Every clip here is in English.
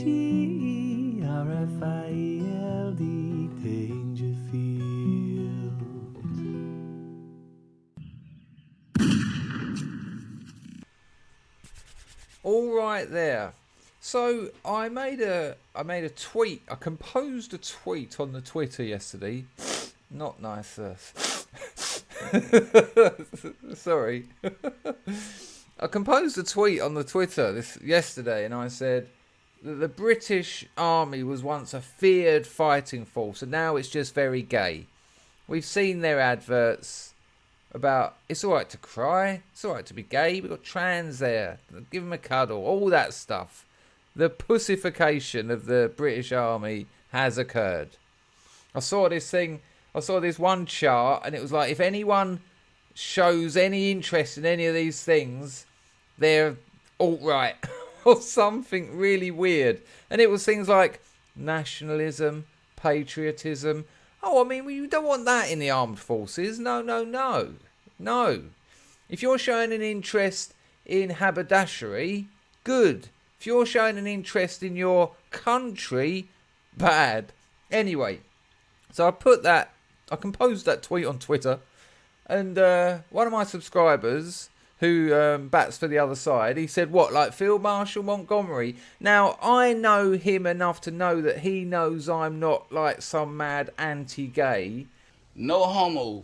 Dangerfield. All right there. So I made a tweet. I composed a tweet on the Twitter yesterday. Not nice. Sorry. I composed a tweet on the Twitter yesterday, and I said that the British Army was once a feared fighting force, and now it's just very gay. We've seen their adverts about it's all right to cry, it's all right to be gay. We've got trans there, give them a cuddle, all that stuff. The pussification of the British Army has occurred. I saw this one chart, and it was like, if anyone shows any interest in any of these things, they're alt-right or something really weird. And it was things like nationalism, patriotism. Oh, I mean, you don't want that in the armed forces. No. If you're showing an interest in haberdashery, good. If you're showing an interest in your country, bad. Anyway, so I composed that tweet on Twitter, and one of my subscribers who bats for the other side, he said, what, like Field Marshal Montgomery? Now, I know him enough to know that he knows I'm not like some mad anti-gay. No homo.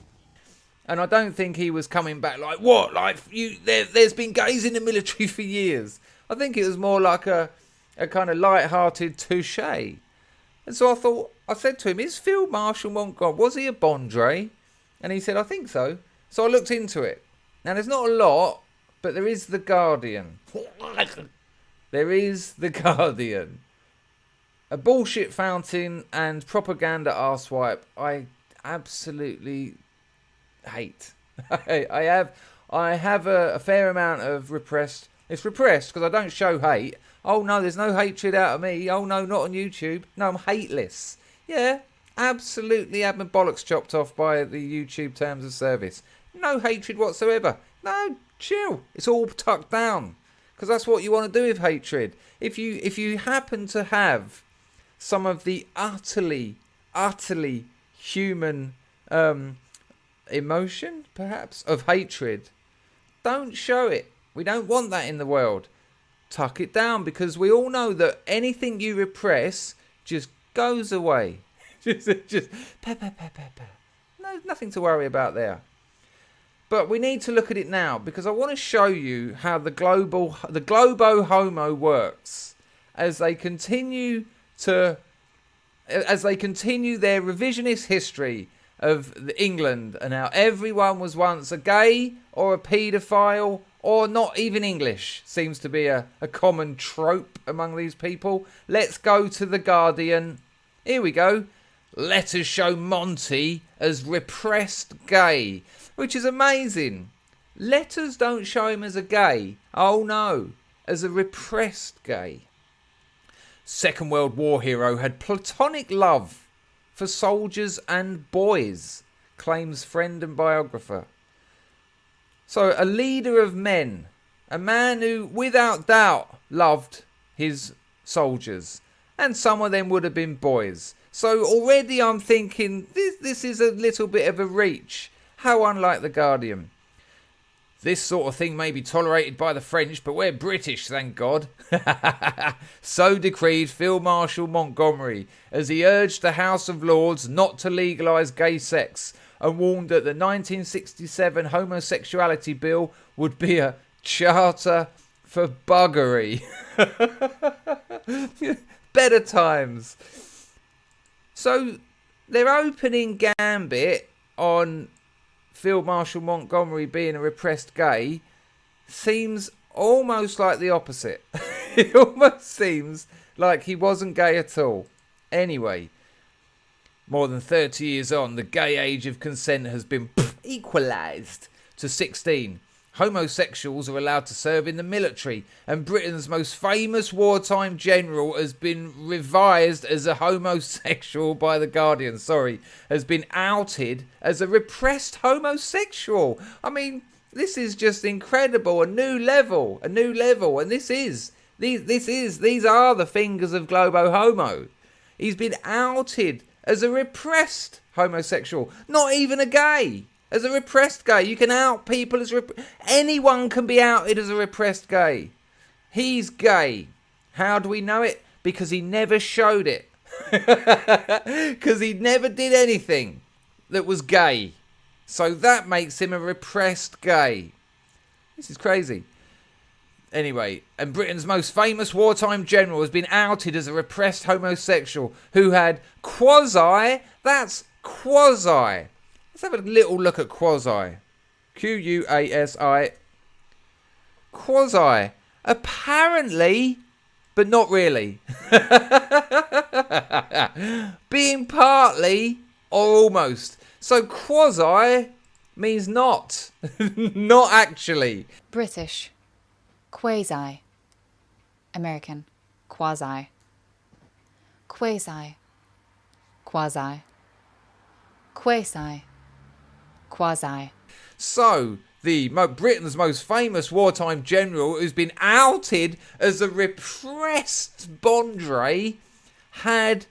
And I don't think he was coming back like, what, like, there's been gays in the military for years. I think it was more like a kind of light-hearted touche. And so I said to him, is Field Marshal Montgomery, was he a Bondre? And he said, I think so. So I looked into it. Now, there's not a lot, but there is The Guardian. There is The Guardian. A bullshit fountain and propaganda arsewipe I absolutely hate. I have a fair amount of repressed. It's repressed because I don't show hate. Oh no, there's no hatred out of me. Oh no, not on YouTube. No, I'm hateless. Yeah, absolutely had my bollocks chopped off by the YouTube terms of service. No hatred whatsoever. No, chill. It's all tucked down. Because that's what you want to do with hatred. If you happen to have some of the utterly human emotion, perhaps, of hatred, don't show it. We don't want that in the world. Tuck it down, because we all know that anything you repress just goes away. just no, nothing to worry about there. But we need to look at it now, because I want to show you how the Globohomo works as they continue their revisionist history of England, and how everyone was once a gay or a paedophile or not even English. Seems to be a common trope among these people. Let's go to The Guardian. Here we go. Letters show Monty as repressed gay, which is amazing. Letters don't show him as a gay. Oh no, as a repressed gay. Second World War hero had platonic love for soldiers and boys, claims friend and biographer. So a leader of men, a man who without doubt loved his soldiers, and some of them would have been boys. So already I'm thinking this is a little bit of a reach. How unlike The Guardian. This sort of thing may be tolerated by the French, but we're British, thank God. So decreed Field Marshal Montgomery, as he urged the House of Lords not to legalise gay sex, and warned that the 1967 homosexuality bill would be a charter for buggery. Better times. So their opening gambit on Field Marshal Montgomery being a repressed gay seems almost like the opposite. It almost seems like he wasn't gay at all. Anyway, more than 30 years on, the gay age of consent has been equalised to 16. Homosexuals are allowed to serve in the military, and Britain's most famous wartime general has been revised as a homosexual by The Guardian. Has been outed as a repressed homosexual. I mean, this is just incredible. A new level. And this is These are the fingers of Globohomo. He's been outed as a repressed homosexual, not even a gay, as a repressed gay. You can out people as anyone can be outed as a repressed gay. He's gay. How do we know it? Because he never showed it. Because he never did anything that was gay. So that makes him a repressed gay. This is crazy. Anyway, and Britain's most famous wartime general has been outed as a repressed homosexual who had Quasi. That's Quasi. Let's have a little look at Quasi. Quasi. Quasi. Apparently, but not really. Being partly or almost. So Quasi means not. Not actually. British. Quasi. American. Quasi. Quasi. Quasi. Quasi. Quasi. So, Britain's most famous wartime general who's been outed as a repressed Bondre had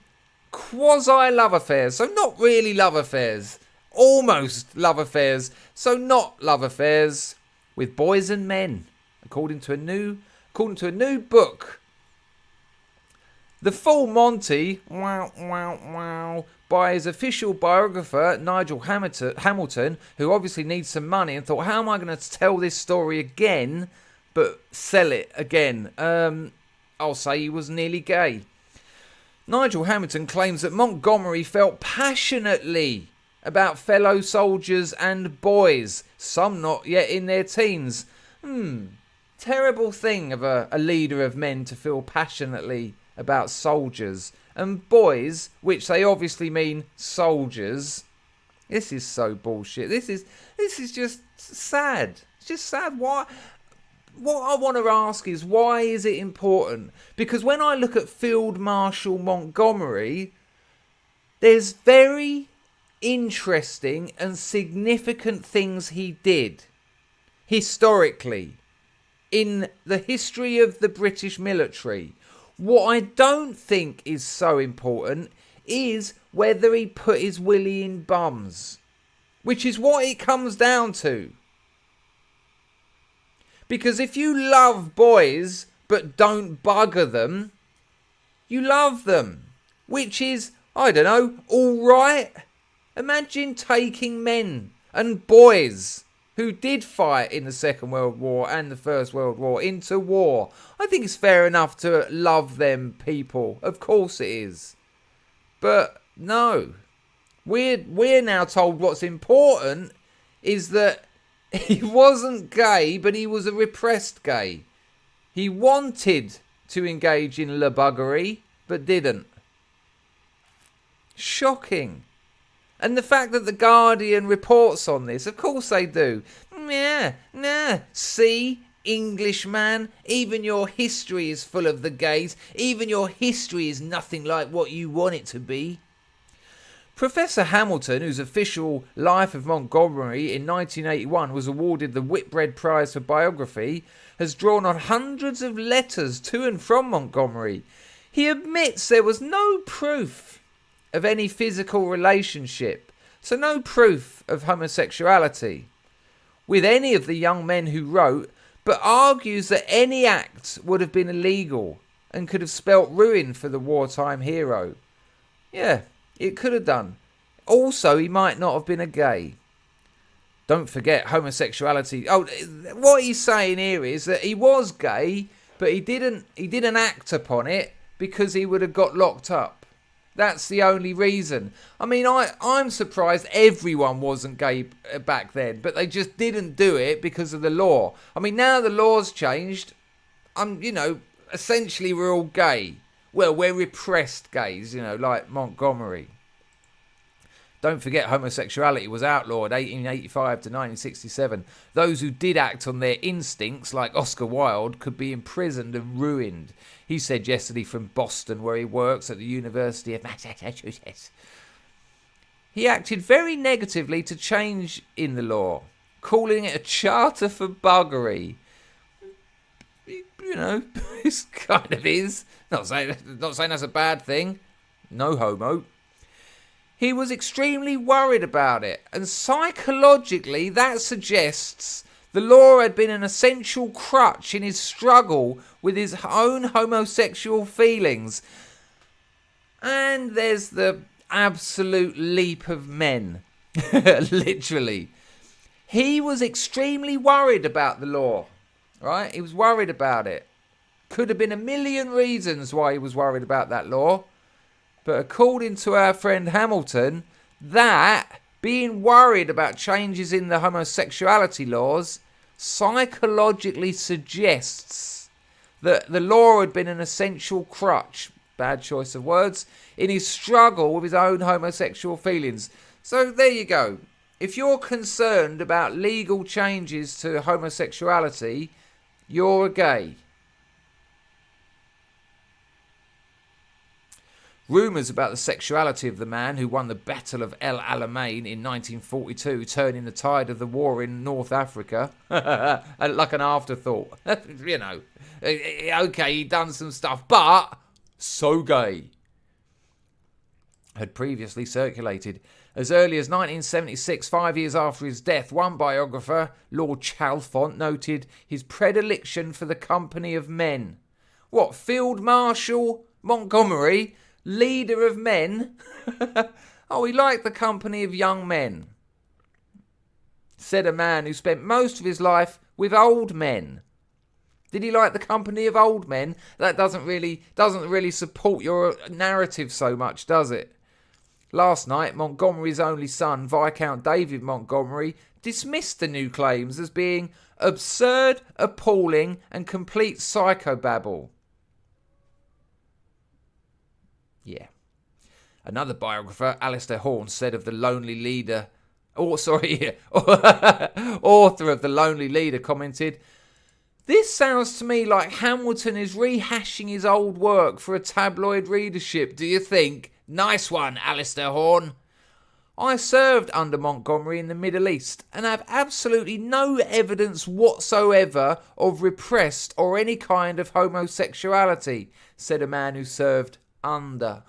quasi love affairs. So not really love affairs. Almost love affairs. So not love affairs with boys and men. According to a new book. The full Monty, by his official biographer, Nigel Hamilton, who obviously needs some money and thought, how am I going to tell this story again, but sell it again? I'll say he was nearly gay. Nigel Hamilton claims that Montgomery felt passionately about fellow soldiers and boys, some not yet in their teens. Terrible thing of a leader of men to feel passionately about soldiers and boys, which they obviously mean soldiers. This is so bullshit. This is just sad. It's just sad. Why? What I want to ask is, why is it important? Because when I look at Field Marshal Montgomery, there's very interesting and significant things he did historically in the history of the British military. What I don't think is so important is whether he put his willy in bums, which is what it comes down to. Because if you love boys but don't bugger them, you love them, which is, I don't know, all right. Imagine taking men and boys who did fight in the Second World War and the First World War into war. I think it's fair enough to love them people. Of course it is. But no. We're now told what's important is that he wasn't gay, but he was a repressed gay. He wanted to engage in buggery, but didn't. Shocking. And the fact that the Guardian reports on this, of course they do. See, Englishman, even your history is full of the gays. Even your history is nothing like what you want it to be. Professor Hamilton, whose official Life of Montgomery in 1981 was awarded the Whitbread Prize for Biography, has drawn on hundreds of letters to and from Montgomery. He admits there was no proof of any physical relationship, so no proof of homosexuality with any of the young men who wrote, but argues that any act would have been illegal and could have spelt ruin for the wartime hero. Yeah, it could have done. Also, he might not have been a gay. Don't forget homosexuality. Oh, what he's saying here is that he was gay, but he didn't act upon it because he would have got locked up. That's the only reason. I mean, I'm surprised everyone wasn't gay back then, but they just didn't do it because of the law. I mean, now the law's changed. Essentially we're all gay. Well, we're repressed gays, like Montgomery. Don't forget homosexuality was outlawed 1885 to 1967. Those who did act on their instincts, like Oscar Wilde, could be imprisoned and ruined. He said yesterday from Boston, where he works at the University of Massachusetts. He acted very negatively to change in the law, calling it a charter for buggery. you know, it kind of is. Not saying that's a bad thing. No homo. He was extremely worried about it, and psychologically that suggests the law had been an essential crutch in his struggle with his own homosexual feelings. And there's the absolute leap of men. Literally. He was extremely worried about the law, right? He was worried about it. Could have been a million reasons why he was worried about that law. But according to our friend Hamilton, that being worried about changes in the homosexuality laws psychologically suggests that the law had been an essential crutch, bad choice of words, in his struggle with his own homosexual feelings. So there you go. If you're concerned about legal changes to homosexuality, you're gay. Rumours about the sexuality of the man who won the Battle of El Alamein in 1942, turning the tide of the war in North Africa, like an afterthought. You know, okay, he'd done some stuff, but so gay. Had previously circulated. As early as 1976, 5 years after his death, one biographer, Lord Chalfont, noted his predilection for the company of men. What, Field Marshal Montgomery, leader of men? Oh, he liked the company of young men. Said a man who spent most of his life with old men. Did he like the company of old men? That doesn't really support your narrative so much, does it? Last night, Montgomery's only son, Viscount David Montgomery, dismissed the new claims as being absurd, appalling, and complete psychobabble. Yeah. Another biographer, Alistair Horne, said of the Lonely Leader, author of The Lonely Leader, commented, "This sounds to me like Hamilton is rehashing his old work for a tabloid readership, do you think? Nice one, Alistair Horne. I served under Montgomery in the Middle East and have absolutely no evidence whatsoever of repressed or any kind of homosexuality," said a man who served under.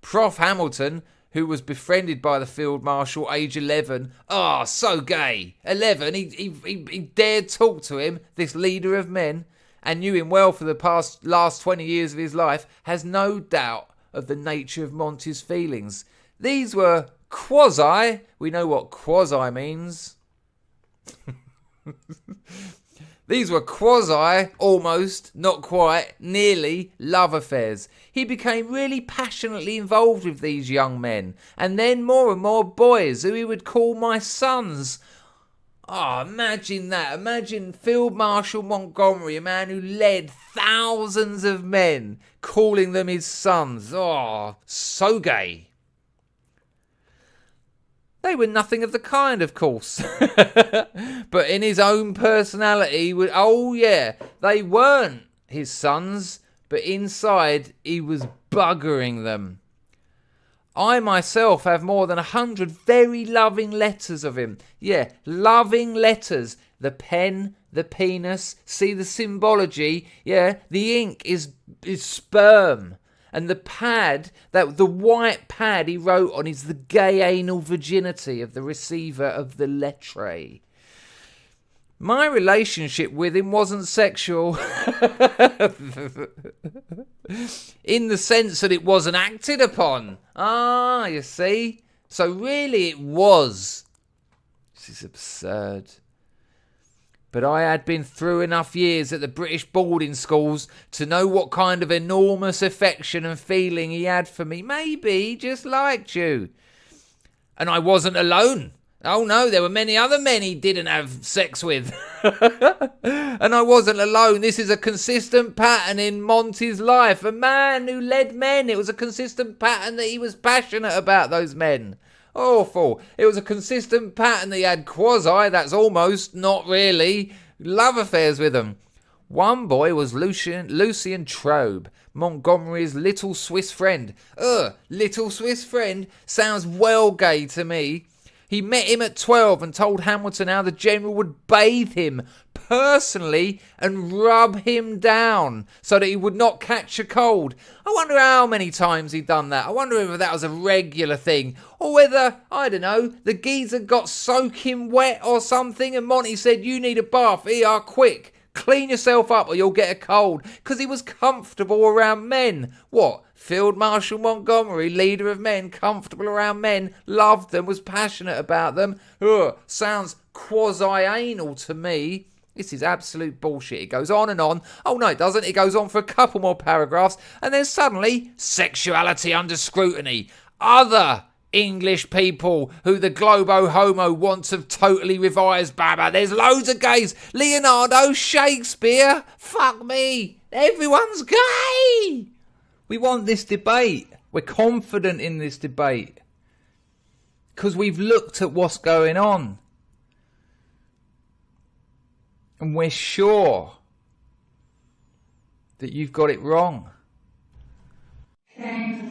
Prof. Hamilton, who was befriended by the Field Marshal, age 11. Oh, so gay. 11, he dared talk to him, this leader of men, and knew him well for the last 20 years of his life, has no doubt of the nature of Monty's feelings. These were quasi, we know what quasi means. These were quasi, almost, not quite, nearly, love affairs. He became really passionately involved with these young men, and then more and more boys who he would call my sons. Oh, imagine that. Imagine Field Marshal Montgomery, a man who led thousands of men, calling them his sons. Oh, so gay. They were nothing of the kind, of course. But in his own personality, they weren't his sons, but inside he was buggering them. I myself have more than 100 very loving letters of him. Yeah, loving letters. The pen, the penis, see the symbology. Yeah, the ink is sperm. And the pad, the white pad he wrote on is the gay anal virginity of the receiver of the lettre. My relationship with him wasn't sexual. In the sense that it wasn't acted upon. Ah, you see? So really it was. This is absurd. But I had been through enough years at the British boarding schools to know what kind of enormous affection and feeling he had for me. Maybe he just liked you. And I wasn't alone. Oh no, there were many other men he didn't have sex with. And I wasn't alone. This is a consistent pattern in Monty's life. A man who led men. It was a consistent pattern that he was passionate about those men. Awful. It was a consistent pattern that he had quasi, that's almost, not really, love affairs with them. One boy was Lucien Traube, Montgomery's little Swiss friend. Little Swiss friend sounds well gay to me. He met him at 12 and told Hamilton how the general would bathe him personally and rub him down so that he would not catch a cold. I wonder how many times he'd done that. I wonder whether that was a regular thing or whether, I don't know, the geezer got soaking wet or something and Monty said, you need a bath, here, quick. Clean yourself up or you'll get a cold. Because he was comfortable around men. What? Field Marshal Montgomery, leader of men, comfortable around men, loved them, was passionate about them. Ugh, sounds quasi-anal to me. This is absolute bullshit. It goes on and on. Oh no, it doesn't. It goes on for a couple more paragraphs. And then suddenly, sexuality under scrutiny. Other English people who the Globohomo wants have totally revised Baba. There's loads of gays. Leonardo, Shakespeare. Fuck me. Everyone's gay. We want this debate. We're confident in this debate. Because we've looked at what's going on. And we're sure that you've got it wrong. Thank